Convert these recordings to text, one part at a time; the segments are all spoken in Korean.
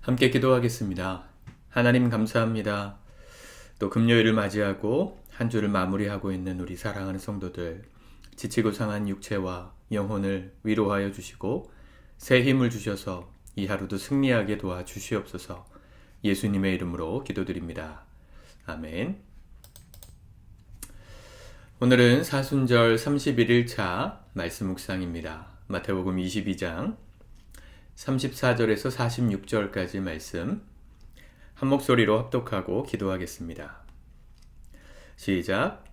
함께 기도하겠습니다. 하나님 감사합니다. 또 금요일을 맞이하고 한 주를 마무리하고 있는 우리 사랑하는 성도들, 지치고 상한 육체와 영혼을 위로하여 주시고 새 힘을 주셔서 이 하루도 승리하게 도와주시옵소서. 예수님의 이름으로 기도드립니다. 아멘. 오늘은 사순절 31일차 말씀 묵상입니다. 마태복음 22장 34절에서 46절까지 말씀 한 목소리로 합독하고 기도하겠습니다. 시작.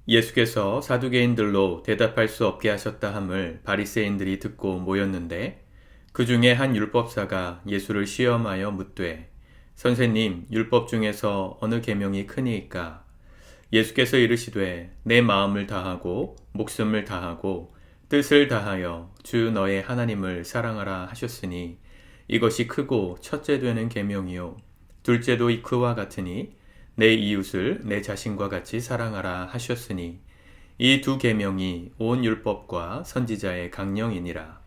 예수께서 사두개인들로 대답할 수 없게 하셨다 함을 바리새인들이 듣고 모였는데 그 중에 한 율법사가 예수를 시험하여 묻되 선생님, 율법 중에서 어느 계명이 크니이까? 예수께서 이르시되 내 마음을 다하고 목숨을 다하고 뜻을 다하여 주 너의 하나님을 사랑하라 하셨으니 이것이 크고 첫째 되는 계명이요 둘째도 그와 같으니 내 이웃을 내 자신과 같이 사랑하라 하셨으니 이 두 계명이 온 율법과 선지자의 강령이니라.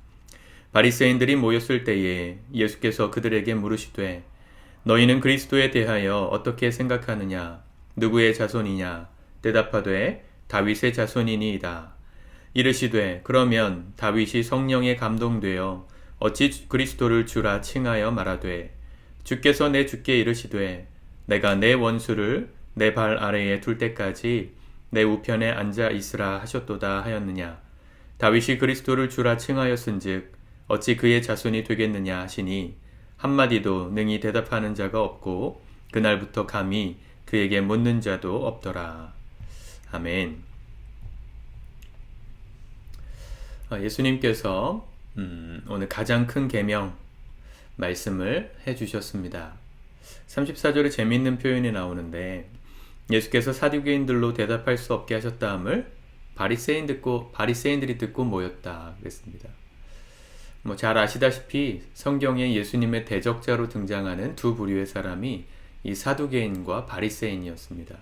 바리새인들이 모였을 때에 예수께서 그들에게 물으시되 너희는 그리스도에 대하여 어떻게 생각하느냐? 누구의 자손이냐? 대답하되 다윗의 자손이니이다. 이르시되 그러면 다윗이 성령에 감동되어 어찌 그리스도를 주라 칭하여 말하되 주께서 내 주께 이르시되 내가 내 원수를 내 발 아래에 둘 때까지 내 우편에 앉아 있으라 하셨도다 하였느냐. 다윗이 그리스도를 주라 칭하였은즉 어찌 그의 자손이 되겠느냐 하시니 한마디도 능히 대답하는 자가 없고 그날부터 감히 그에게 묻는 자도 없더라. 아멘. 예수님께서 오늘 가장 큰 계명 말씀을 해주셨습니다. 34절에 재미있는 표현이 나오는데 예수께서 사두개인들로 대답할 수 없게 하셨다 함을 바리새인들이 듣고 모였다 그랬습니다. 잘 아시다시피 성경에 예수님의 대적자로 등장하는 두 부류의 사람이 이 사두개인과 바리새인이었습니다.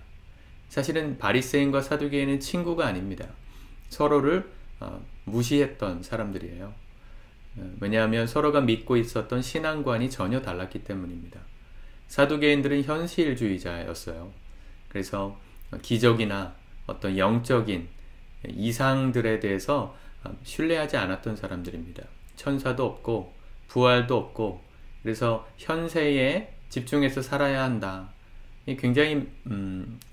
사실은 바리새인과 사두개인은 친구가 아닙니다. 서로를 무시했던 사람들이에요. 왜냐하면 서로가 믿고 있었던 신앙관이 전혀 달랐기 때문입니다. 사두개인들은 현실주의자였어요. 그래서 기적이나 어떤 영적인 이상들에 대해서 신뢰하지 않았던 사람들입니다. 천사도 없고 부활도 없고 그래서 현세에 집중해서 살아야 한다. 굉장히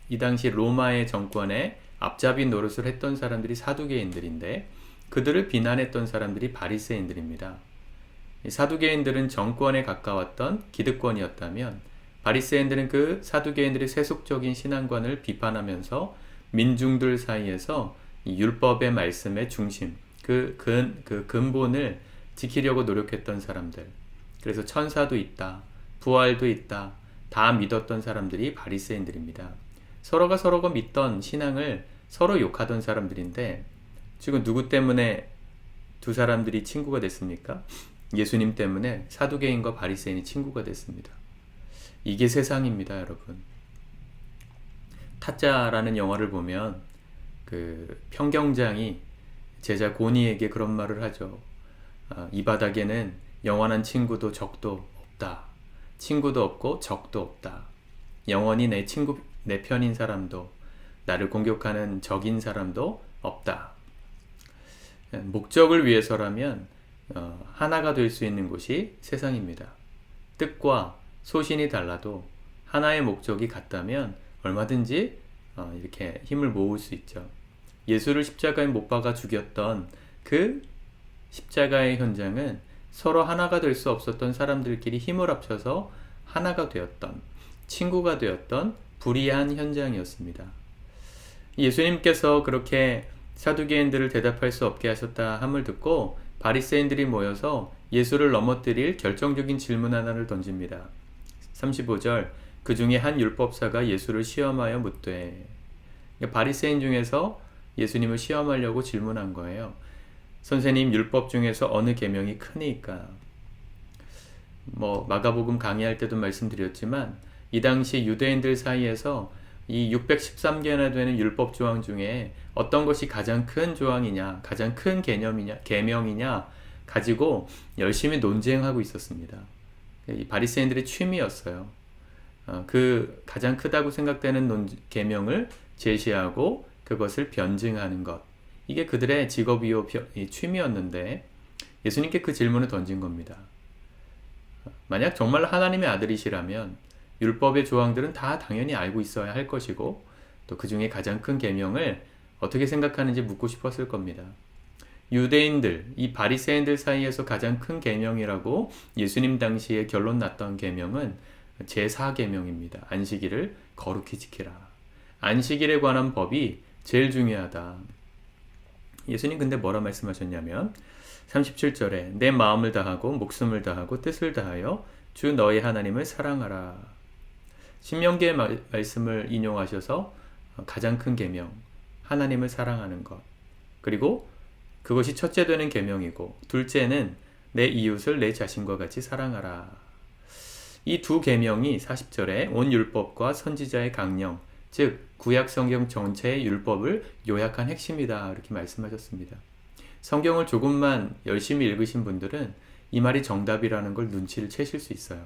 이 당시 로마의 정권에 앞잡이 노릇을 했던 사람들이 사두개인들인데 그들을 비난했던 사람들이 바리새인들입니다. 사두개인들은 정권에 가까웠던 기득권이었다면 바리새인들은 그 사두개인들의 세속적인 신앙관을 비판하면서 민중들 사이에서 율법의 말씀의 중심, 그 근본을 지키려고 노력했던 사람들. 그래서 천사도 있다, 부활도 있다, 다 믿었던 사람들이 바리새인들입니다. 서로가 믿던 신앙을 서로 욕하던 사람들인데 지금 누구 때문에 두 사람들이 친구가 됐습니까? 예수님 때문에 사두개인과 바리새인이 친구가 됐습니다. 이게 세상입니다, 여러분. 타짜라는 영화를 보면 그 평경장이 제자 고니에게 그런 말을 하죠. 이 바닥에는 영원한 친구도 적도 없다. 친구도 없고 적도 없다. 영원히 내 편인 사람도 나를 공격하는 적인 사람도 없다. 목적을 위해서라면 하나가 될 수 있는 곳이 세상입니다. 뜻과 소신이 달라도 하나의 목적이 같다면 얼마든지 이렇게 힘을 모을 수 있죠. 예수를 십자가에 못 박아 죽였던 그 십자가의 현장은 서로 하나가 될 수 없었던 사람들끼리 힘을 합쳐서 하나가 되었던, 친구가 되었던 불의한 현장이었습니다. 예수님께서 그렇게 사두개인들을 대답할 수 없게 하셨다 함을 듣고 바리새인들이 모여서 예수를 넘어뜨릴 결정적인 질문 하나를 던집니다. 35절, 그 중에 한 율법사가 예수를 시험하여 묻되, 바리새인 중에서 예수님을 시험하려고 질문한 거예요. 선생님, 율법 중에서 어느 계명이 크니까? 마가복음 강의할 때도 말씀드렸지만 이 당시 유대인들 사이에서 이 613개나 되는 율법 조항 중에 어떤 것이 가장 큰 조항이냐, 가장 큰 개념이냐, 계명이냐 가지고 열심히 논쟁하고 있었습니다. 이 바리새인들의 취미였어요. 그 가장 크다고 생각되는 계명을 제시하고 그것을 변증하는 것. 이게 그들의 직업이요 취미였는데 예수님께 그 질문을 던진 겁니다. 만약 정말 하나님의 아들이시라면 율법의 조항들은 다 당연히 알고 있어야 할 것이고 또 그 중에 가장 큰 계명을 어떻게 생각하는지 묻고 싶었을 겁니다. 유대인들, 이 바리새인들 사이에서 가장 큰 계명이라고 예수님 당시에 결론 났던 계명은 제4계명입니다. 안식일을 거룩히 지키라. 안식일에 관한 법이 제일 중요하다. 예수님 근데 뭐라 말씀하셨냐면 37절에 내 마음을 다하고 목숨을 다하고 뜻을 다하여 주 너의 하나님을 사랑하라. 신명기의 말씀을 인용하셔서 가장 큰 계명, 하나님을 사랑하는 것. 그리고 그것이 첫째 되는 계명이고 둘째는 내 이웃을 내 자신과 같이 사랑하라. 이 두 계명이 40절에 온 율법과 선지자의 강령, 즉 구약 성경 전체의 율법을 요약한 핵심이다. 이렇게 말씀하셨습니다. 성경을 조금만 열심히 읽으신 분들은 이 말이 정답이라는 걸 눈치를 채실 수 있어요.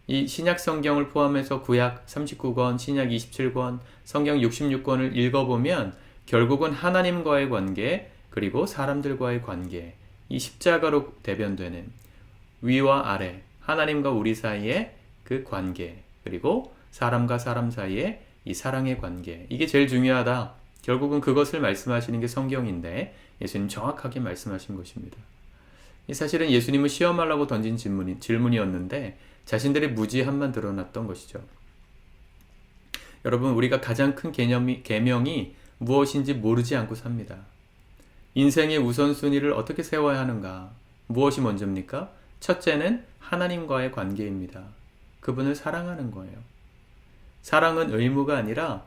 이 신약 성경을 포함해서 구약 39권, 신약 27권, 성경 66권을 읽어보면 결국은 하나님과의 관계, 그리고 사람들과의 관계, 이 십자가로 대변되는 위와 아래, 하나님과 우리 사이의 그 관계, 그리고 사람과 사람 사이의 이 사랑의 관계, 이게 제일 중요하다. 결국은 그것을 말씀하시는 게 성경인데 예수님 정확하게 말씀하신 것입니다. 사실은 예수님을 시험하려고 던진 질문이었는데 자신들의 무지함만 드러났던 것이죠. 여러분, 우리가 가장 큰 계명이 무엇인지 모르지 않고 삽니다. 인생의 우선순위를 어떻게 세워야 하는가? 무엇이 먼저입니까? 첫째는 하나님과의 관계입니다. 그분을 사랑하는 거예요. 사랑은 의무가 아니라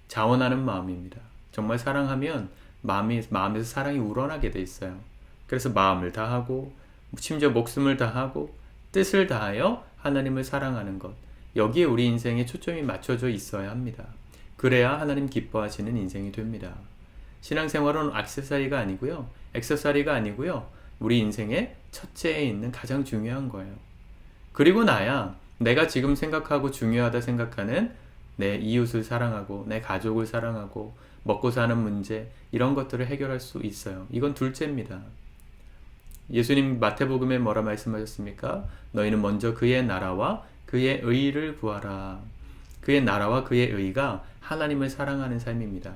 자원하는 마음입니다. 정말 사랑하면 마음에서 사랑이 우러나게 돼 있어요. 그래서 마음을 다하고 심지어 목숨을 다하고 뜻을 다하여 하나님을 사랑하는 것. 여기에 우리 인생에 초점이 맞춰져 있어야 합니다. 그래야 하나님 기뻐하시는 인생이 됩니다. 신앙생활은 액세서리가 아니고요. 우리 인생의 첫째에 있는 가장 중요한 거예요. 그리고 나야 내가 지금 생각하고 중요하다 생각하는 내 이웃을 사랑하고 내 가족을 사랑하고 먹고 사는 문제 이런 것들을 해결할 수 있어요. 이건 둘째입니다. 예수님 마태복음에 뭐라 말씀하셨습니까? 너희는 먼저 그의 나라와 그의 의를 구하라. 그의 나라와 그의 의가 하나님을 사랑하는 삶입니다.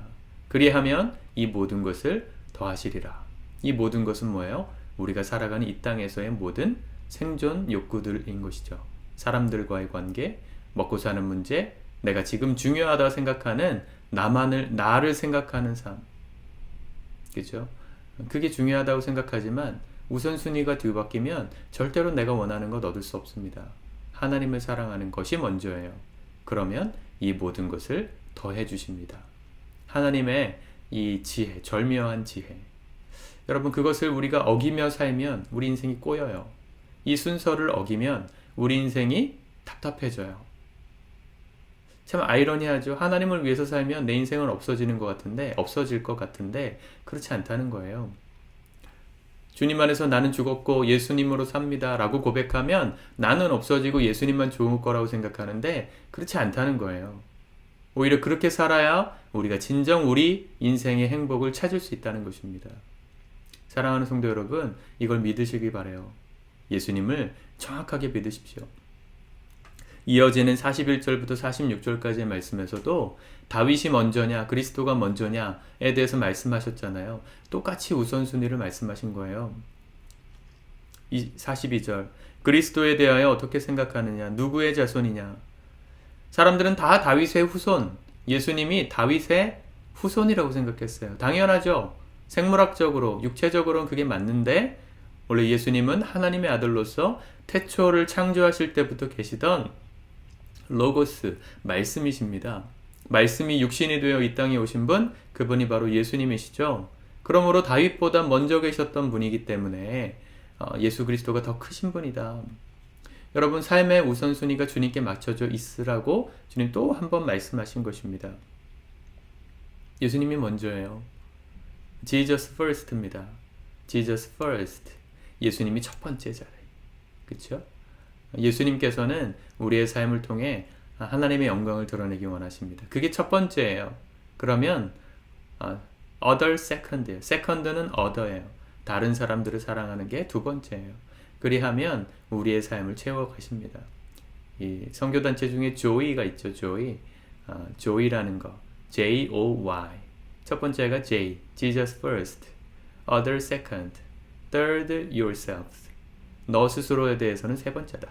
그리하면 이 모든 것을 더하시리라. 이 모든 것은 뭐예요? 우리가 살아가는 이 땅에서의 모든 생존 욕구들인 것이죠. 사람들과의 관계, 먹고 사는 문제, 내가 지금 중요하다 생각하는 나를 생각하는 삶. 그죠? 그게 중요하다고 생각하지만 우선순위가 뒤바뀌면 절대로 내가 원하는 것 얻을 수 없습니다. 하나님을 사랑하는 것이 먼저예요. 그러면 이 모든 것을 더해 주십니다. 하나님의 이 지혜, 절묘한 지혜. 여러분, 그것을 우리가 어기며 살면 우리 인생이 꼬여요. 이 순서를 어기면 우리 인생이 답답해져요. 참 아이러니하죠. 하나님을 위해서 살면 내 인생은 없어질 것 같은데 그렇지 않다는 거예요. 주님 안에서 나는 죽었고 예수님으로 삽니다 라고 고백하면 나는 없어지고 예수님만 좋은 거라고 생각하는데 그렇지 않다는 거예요. 오히려 그렇게 살아야 우리가 진정 우리 인생의 행복을 찾을 수 있다는 것입니다. 사랑하는 성도 여러분, 이걸 믿으시기 바라요. 예수님을 정확하게 믿으십시오. 이어지는 41절부터 46절까지의 말씀에서도 다윗이 먼저냐 그리스도가 먼저냐에 대해서 말씀하셨잖아요. 똑같이 우선순위를 말씀하신 거예요. 42절 그리스도에 대하여 어떻게 생각하느냐? 누구의 자손이냐? 사람들은 다 다윗의 후손, 예수님이 다윗의 후손이라고 생각했어요. 당연하죠. 생물학적으로, 육체적으로는 그게 맞는데 원래 예수님은 하나님의 아들로서 태초를 창조하실 때부터 계시던 로고스, 말씀이십니다. 말씀이 육신이 되어 이 땅에 오신 분, 그분이 바로 예수님이시죠. 그러므로 다윗보다 먼저 계셨던 분이기 때문에 예수 그리스도가 더 크신 분이다. 여러분, 삶의 우선순위가 주님께 맞춰져 있으라고 주님 또 한 번 말씀하신 것입니다. 예수님이 먼저예요. Jesus first입니다. Jesus first. 예수님이 첫 번째 자리. 그렇죠? 예수님께서는 우리의 삶을 통해 하나님의 영광을 드러내기 원하십니다. 그게 첫 번째예요. 그러면 other second예요. second는 other예요. 다른 사람들을 사랑하는 게 두 번째예요. 그리하면 우리의 삶을 채워가십니다. 이 선교단체 중에 조이가 있죠. 조이라는 거. J-O-Y. 첫 번째가 J, Jesus first. Other second. Third, yourself. 너 스스로에 대해서는 세 번째다.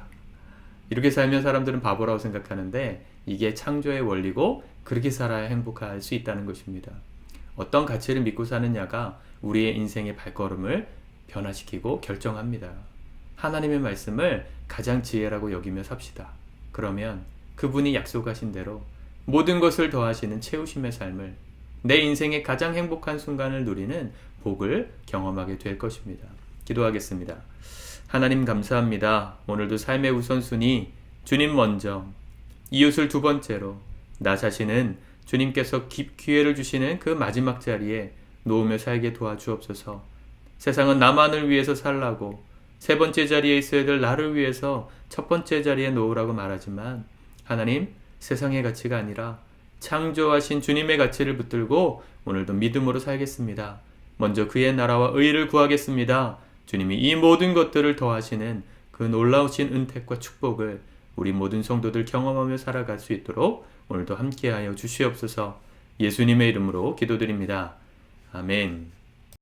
이렇게 살면 사람들은 바보라고 생각하는데 이게 창조의 원리고 그렇게 살아야 행복할 수 있다는 것입니다. 어떤 가치를 믿고 사느냐가 우리의 인생의 발걸음을 변화시키고 결정합니다. 하나님의 말씀을 가장 지혜라고 여기며 삽시다. 그러면 그분이 약속하신 대로 모든 것을 더하시는 채우심의 삶을, 내 인생의 가장 행복한 순간을 누리는 복을 경험하게 될 것입니다. 기도하겠습니다. 하나님 감사합니다. 오늘도 삶의 우선순위 주님 먼저, 이웃을 두 번째로, 나 자신은 주님께서 기회를 주시는 그 마지막 자리에 놓으며 살게 도와주옵소서. 세상은 나만을 위해서 살라고, 세 번째 자리에 있어야 될 나를 위해서 첫 번째 자리에 놓으라고 말하지만 하나님, 세상의 가치가 아니라 창조하신 주님의 가치를 붙들고 오늘도 믿음으로 살겠습니다. 먼저 그의 나라와 의를 구하겠습니다. 주님이 이 모든 것들을 더하시는 그 놀라우신 은택과 축복을 우리 모든 성도들 경험하며 살아갈 수 있도록 오늘도 함께하여 주시옵소서. 예수님의 이름으로 기도드립니다. 아멘.